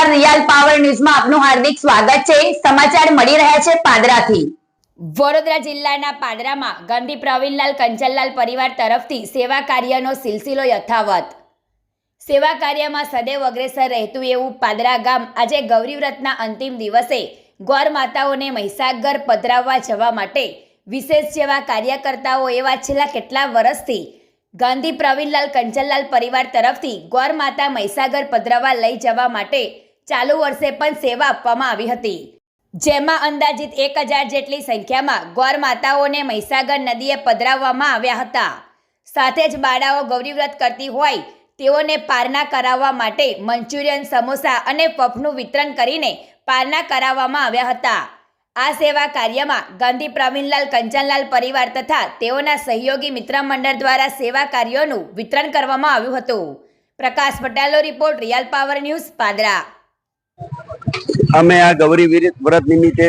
નમસ્કાર, real power ન્યૂઝમાં આપનું હાર્દિક સ્વાગત છે। સમાચાર મળી રહ્યા છે પાદરાથી। વડોદરા જિલ્લાના પાદરામાં ગાંધી પ્રવીણલાલ કંચનલાલ પરિવાર તરફથી સેવા કાર્યનો સિલસિલો યથાવત। સેવા કાર્યમાં સદૈવ અગ્રેસર રહેતું એવું પાદરા ગામ આજે ગૌરી વ્રતના અંતિમ દિવસે ગોર માતાઓને મહીસાગર પધરાવવા જવા માટે વિશેષ સેવા કાર્યકર્તાઓ એવા છેલ્લા કેટલા વર્ષથી ગાંધી પ્રવીણલાલ કંચનલાલ પરિવાર તરફથી ગોર માતા મહીસાગર પધરાવવા લઈ જવા માટે ચાલુ વર્ષે પણ સેવા આપવામાં આવી હતી, જેમાં અંદાજિત 1000 જેટલી સંખ્યામાં ગોર માતાઓને મહીસાગર નદીએ પધરાવવામાં આવ્યા હતા। સાથે જ બાળાઓ ગૌરીવ્રત કરતી હોય તેઓને પારણા કરાવવા માટે મંચુરિયન, સમોસા અને પફનું વિતરણ કરીને પારણા કરાવવામાં આવ્યા હતા। આ સેવા કાર્યમાં ગાંધી પ્રવીણલાલ કંચનલાલ પરિવાર તથા તેઓના સહયોગી મિત્ર મંડળ દ્વારા સેવા કાર્યોનું વિતરણ કરવામાં આવ્યું હતું। પ્રકાશ પટેલનો report, real power news, Padra. અમે આ ગૌરી વ્રત નિમિત્તે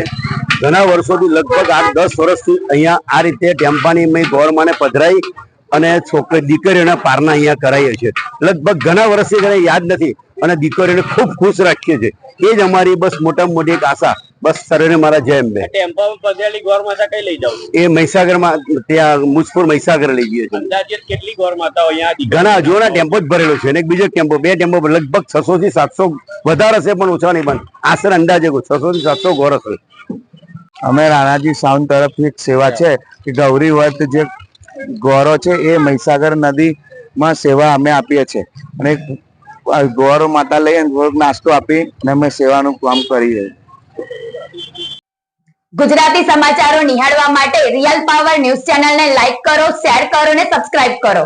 ઘણા વર્ષોથી લગભગ 8-10 વર્ષથી અહીંયા આ રીતે ટેમ્પાની ગોરમાને પધરાઈ અને દીકરીઓના પારણા અહીંયા કરાવીએ છીએ। લગભગ ઘણા વર્ષથી મને યાદ નથી અને દીકરીઓને ખૂબ ખુશ રાખીએ છીએ। એ જ અમારી બસ મોટામાં મોટી એક આશા। બસ સરેને મારા જય અંબે। ટેમ્પામાં પધરાયેલી ગોર માતા કઈ લઈ જાવ? એ મહીસાગરમાં, ત્યાં મુજપુર મહીસાગર લઈ ગયો છે। અંદાજિત કેટલી ગોર માતાઓ અહીંયા? ઘણા જોના ટેમ્પો જ ભરેલો છે અને એક બીજો ટેમ્પો, 2 ટેમ્પો, લગભગ 600 થી 700 વધારે હશે પણ ઓછા નહીં, પણ આશરે અંદાજે 600 થી 700 ગોર હશે। અમે રાણાજી સાઉન્ડ તરફથી એક સેવા છે કે ગૌરી વ્રત જે ગોરો છે એ મહીસાગર નદીમાં સેવા અમે આપીએ છીએ અને ગોર માતા લઈ અને થોડોક નાસ્તો આપી અને અમે સેવાનું કામ કરીએ। ગુજરાતી સમાચારો નિહાળવા માટે રિયલ પાવર ન્યૂઝ ચેનલને લાઈક કરો, શેર કરો અને સબસ્ક્રાઇબ કરો।